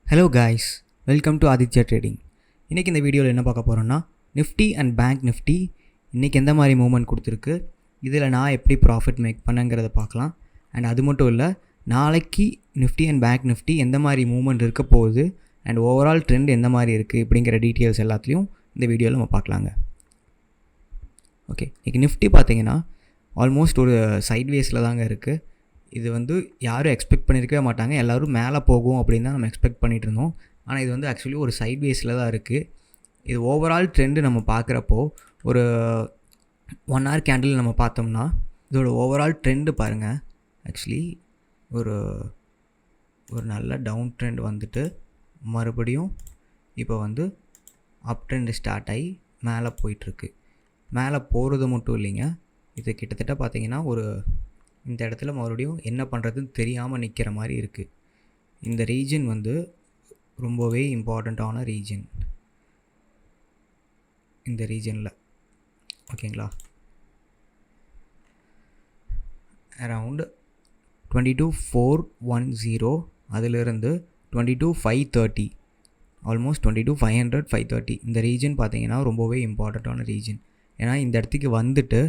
Hello guys, welcome to Aditya trading. இன்றைக்கி இந்த வீடியோவில் என்ன பார்க்க போகிறோன்னா, நிஃப்டி அண்ட் பேங்க் நிஃப்டி இன்றைக்கி எந்த மாதிரி மூவ்மெண்ட் கொடுத்துருக்கு, இதில் நான் எப்படி ப்ராஃபிட் மேக் பண்ணேங்கிறத பார்க்கலாம். அண்ட் அது மட்டும் இல்லை, நாளைக்கு நிஃப்டி அண்ட் பேங்க் நிஃப்டி எந்த மாதிரி மூவ்மெண்ட் இருக்க போகுது அண்ட் ஓவரால் ட்ரெண்ட் எந்த மாதிரி இருக்குது இப்படிங்கிற டீட்டெயில்ஸ் எல்லாத்தையும் இந்த வீடியோவில் நம்ம பார்க்கலாங்க. ஓகே, இன்றைக்கி நிஃப்டி பார்த்தீங்கன்னா ஆல்மோஸ்ட் ஒரு சைட்வேஸில் தாங்க இருக்குது. இது வந்து யாரும் எக்ஸ்பெக்ட் பண்ணியிருக்கவே மாட்டாங்க. எல்லோரும் மேலே போகும் அப்படின்னு தான் நம்ம எக்ஸ்பெக்ட் பண்ணிகிட்டு இருந்தோம். ஆனால் இது வந்து ஆக்சுவலி ஒரு சைட்வேஸில் தான் இருக்குது. இது ஓவரால் ட்ரெண்டு நம்ம பார்க்குறப்போ ஒரு 1 hour கேண்டில் நம்ம பார்த்தோம்னா இதோட ஓவரால் ட்ரெண்டு பாருங்கள். ஆக்சுவலி ஒரு நல்ல டவுன் ட்ரெண்ட் வந்துட்டு மறுபடியும் இப்போ வந்து அப் ட்ரெண்டு ஸ்டார்ட் ஆகி மேலே போயிட்டுருக்கு. மேலே போகிறது மட்டும் இல்லைங்க, இது கிட்டத்தட்ட பார்த்திங்கன்னா ஒரு இந்த இடத்துல மறுபடியும் என்ன பண்ணுறதுன்னு தெரியாமல் நிற்கிற மாதிரி இருக்குது. இந்த ரீஜன் வந்து ரொம்பவே இம்பார்ட்டண்ட்டான ரீஜன் இந்த ரீஜனில். ஓகேங்களா, அரவுண்டு 22,410 அதிலிருந்து 22,530 ஆல்மோஸ்ட் 22,500 530 இந்த ரீஜன் பார்த்திங்கன்னா ரொம்பவே இம்பார்ட்டண்ட்டான ரீஜன். ஏன்னா இந்த இடத்துக்கு வந்துட்டு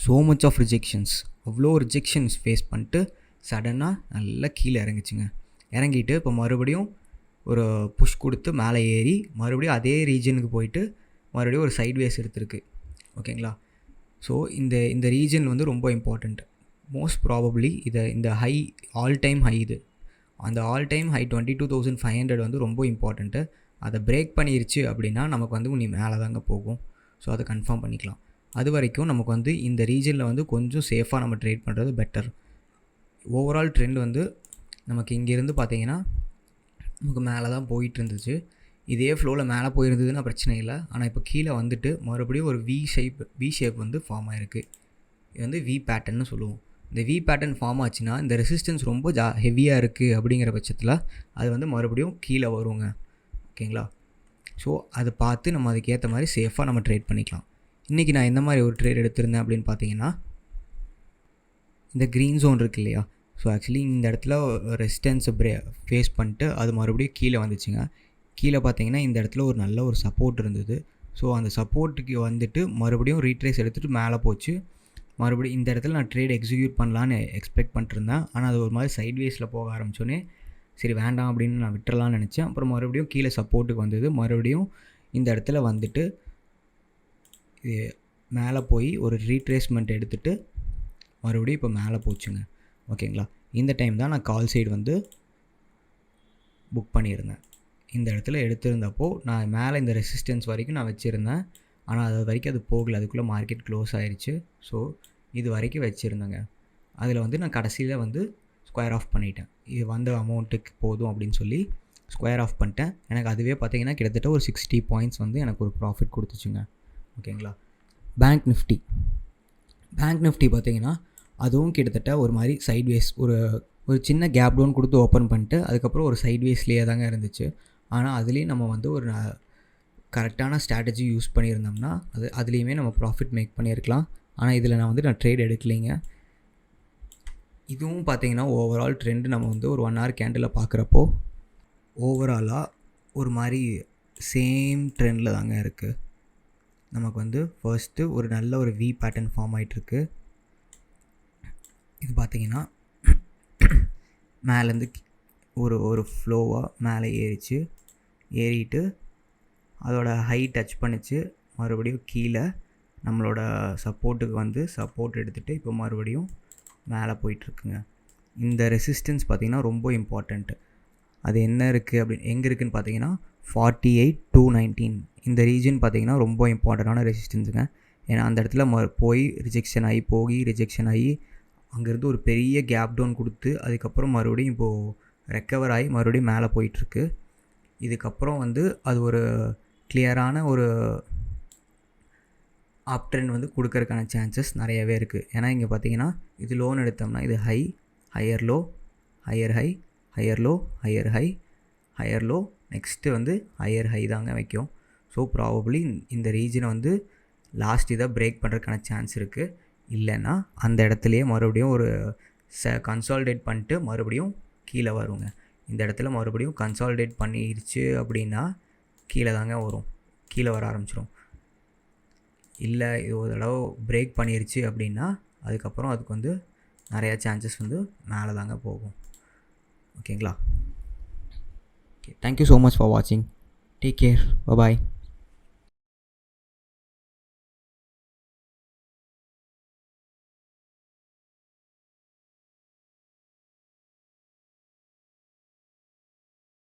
ஸோ மச் ஆஃப் ரிஜெக்ஷன்ஸ், அவ்வளோ ரிஜெக்ஷன்ஸ் ஃபேஸ் பண்ணிட்டு சடனாக நல்லா கீழே இறங்குச்சுங்க. இறங்கிட்டு இப்போ மறுபடியும் ஒரு புஷ் கொடுத்து மேலே ஏறி மறுபடியும் அதே ரீஜனுக்கு போயிட்டு மறுபடியும் ஒரு சைட்வேஸ் எடுத்துருக்கு. ஓகேங்களா, ஸோ இந்த ரீஜன் வந்து ரொம்ப இம்பார்ட்டண்ட். மோஸ்ட் ப்ராபப்ளி இந்த ஹை ஆல் டைம் ஹை, இது அந்த ஆல் டைம் ஹை 22,500 வந்து ரொம்ப இம்பார்ட்டண்ட்டு. அதை பிரேக் பண்ணிருச்சு அப்படின்னா நமக்கு வந்து நீ மேலே தாங்க போகும். ஸோ அதை கன்ஃபார்ம் பண்ணிக்கலாம். அது வரைக்கும் நமக்கு வந்து இந்த ரீஜனில் வந்து கொஞ்சம் சேஃபாக நம்ம ட்ரேட் பண்ணுறது பெட்டர். ஓவரால் ட்ரெண்ட் வந்து நமக்கு இங்கேருந்து பார்த்திங்கன்னா நமக்கு மேலே தான் போயிட்டு இருந்துச்சு. இதே ஃப்ளோவில் மேலே போயிருந்ததுன்னா பிரச்சனை இல்லை. ஆனால் இப்போ கீழே வந்துட்டு மறுபடியும் ஒரு வி ஷேப் வந்து ஃபார்ம் ஆகிருக்கு. இது வந்து வி பேட்டர்ன்னு சொல்லுவோம். இந்த வி பேட்டர்ன் ஃபார்ம் ஆச்சுன்னா இந்த ரெசிஸ்டன்ஸ் ரொம்ப ஹெவியாக இருக்குது அப்படிங்கிற பட்சத்தில் அது வந்து மறுபடியும் கீழே வருங்க. ஓகேங்களா, ஸோ அதை பார்த்து நம்ம அதுக்கேற்ற மாதிரி சேஃபாக நம்ம ட்ரேட் பண்ணிக்கலாம். இன்றைக்கி நான் எந்த மாதிரி ஒரு ட்ரேட் எடுத்திருந்தேன் அப்படின்னு பார்த்தீங்கன்னா, இந்த க்ரீன் ஜோன் இருக்குது இல்லையா, ஸோ ஆக்சுவலி இந்த இடத்துல ரெசிஸ்டன்ஸை ஃபேஸ் பண்ணிட்டு அது மறுபடியும் கீழே வந்துச்சுங்க. கீழே பார்த்தீங்கன்னா இந்த இடத்துல ஒரு நல்ல ஒரு சப்போர்ட் இருந்தது. ஸோ அந்த சப்போர்ட்டுக்கு வந்துட்டு மறுபடியும் ரீட்ரேஸ் எடுத்துகிட்டு மேலே போச்சு. மறுபடியும் இந்த இடத்துல நான் ட்ரேட் எக்ஸிக்யூட் பண்ணலான்னு எக்ஸ்பெக்ட் பண்ணிட்டுருந்தேன். ஆனால் அது ஒரு மாதிரி சைட்வேஸில் போக ஆரம்பித்தோன்னே சரி வேண்டாம் அப்படின்னு நான் விட்டுறலான்னு நினச்சேன். அப்புறம் மறுபடியும் கீழே சப்போர்ட்டுக்கு வந்தது. மறுபடியும் இந்த இடத்துல வந்துட்டு இது மேலே போய் ஒரு ரீட்ரேஸ்மெண்ட் எடுத்துகிட்டு மறுபடியும் இப்போ மேலே போச்சுங்க. ஓகேங்களா, இந்த டைம் தான் நான் கால் சைடு வந்து புக் பண்ணியிருந்தேன். இந்த இடத்துல எடுத்திருந்தப்போ நான் மேலே இந்த ரெசிஸ்டன்ஸ் வரைக்கும் நான் வச்சுருந்தேன். ஆனால் அது வரைக்கும் அது போகலை, அதுக்குள்ளே மார்க்கெட் க்ளோஸ் ஆகிடுச்சு. ஸோ இது வரைக்கும் வச்சுருந்தேங்க. அதில் வந்து நான் கடைசியில் வந்து ஸ்கொயர் ஆஃப் பண்ணிட்டேன். இது வந்த அமௌண்ட்டுக்கு போதும் அப்படின்னு சொல்லி ஸ்கொயர் ஆஃப் பண்ணிட்டேன். எனக்கு அதுவே பார்த்திங்கன்னா கிட்டத்தட்ட ஒரு 60 பாயிண்ட்ஸ் வந்து எனக்கு ஒரு ப்ராஃபிட் கொடுத்துச்சுங்க. ஓகேங்களா, பேங்க் நிஃப்டி பார்த்திங்கன்னா அதுவும் கிட்டத்தட்ட ஒரு மாதிரி சைட்வேஸ் ஒரு சின்ன கேப் டவுன் கொடுத்து ஓப்பன் பண்ணிட்டு அதுக்கப்புறம் ஒரு சைட்வேஸ்லேயே தாங்க இருந்துச்சு. ஆனால் அதுலேயும் நம்ம வந்து ஒரு கரெக்டான ஸ்ட்ராட்டஜி யூஸ் பண்ணியிருந்தோம்னா அதுலேயுமே நம்ம ப்ராஃபிட் மேக் பண்ணியிருக்கலாம். ஆனால் இதில் நான் ட்ரேட் எடுக்கலைங்க. இதுவும் பார்த்திங்கன்னா ஓவரால் ட்ரெண்டு நம்ம வந்து ஒரு 1 hour கேண்டில் பார்க்குறப்போ ஓவராலாக ஒரு மாதிரி சேம் ட்ரெண்டில் தாங்க இருக்குது. நமக்கு வந்து ஃபர்ஸ்ட்டு ஒரு நல்ல ஒரு வி பேட்டர்ன் ஃபார்ம் ஆகிட்டுருக்கு. இது பார்த்திங்கன்னா மேலேருந்து ஒரு ஃப்ளோவாக மேலே ஏறிட்டு அதோட ஹை டச் பண்ணிச்சு. மறுபடியும் கீழே நம்மளோட சப்போர்ட்டுக்கு வந்து சப்போர்ட் எடுத்துகிட்டு இப்போ மறுபடியும் மேலே போயிட்டுருக்குங்க. இந்த ரெசிஸ்டன்ஸ் பார்த்திங்கன்னா ரொம்ப இம்பார்ட்டண்ட்டு. அது என்ன இருக்குது அப்படின்னு எங்கே இருக்குதுன்னு பார்த்தீங்கன்னா 48,219 இந்த ரீஜன் பார்த்திங்கன்னா ரொம்ப இம்பார்ட்டண்டான ரெசிஸ்டன்ஸுங்க. ஏன்னா அந்த இடத்துல போய் ரிஜெக்ஷன் ஆகி அங்கேருந்து ஒரு பெரிய கேப் டவுன் கொடுத்து அதுக்கப்புறம் மறுபடியும் இப்போது ரெக்கவர் ஆகி மறுபடியும் மேலே போயிட்டுருக்கு. இதுக்கப்புறம் வந்து அது ஒரு கிளியரான ஒரு அப் ட்ரெண்ட் வந்து கொடுக்கறதுக்கான சான்சஸ் நிறையவே இருக்குது. ஏன்னா இங்கே பார்த்திங்கன்னா இது லோன் எடுத்தோம்னா இது higher low higher low next வந்து ஹையர் ஹை தாங்க வைக்கும். ஸோ ப்ராபப்ளி இந்த ரீஜனை வந்து லாஸ்ட் இதை பிரேக் பண்ணுறதுக்கான சான்ஸ் இருக்குது. இல்லைன்னா அந்த இடத்துலையே மறுபடியும் ஒரு கன்சால்டேட் பண்ணிட்டு மறுபடியும் கீழே வருங்க. இந்த இடத்துல மறுபடியும் கன்சாலிடேட் பண்ணிருச்சு அப்படின்னா கீழே தாங்க வரும், கீழே வர ஆரம்பிச்சிடும். இல்லை இது ஒரு தடவை பிரேக் பண்ணிருச்சு அப்படின்னா அதுக்கப்புறம் அதுக்கு வந்து நிறையா சான்சஸ் வந்து மேலே தாங்க போகும். ஓகேங்களா? Okay, thank you so much for வாட்சிங். Take care. பாய்.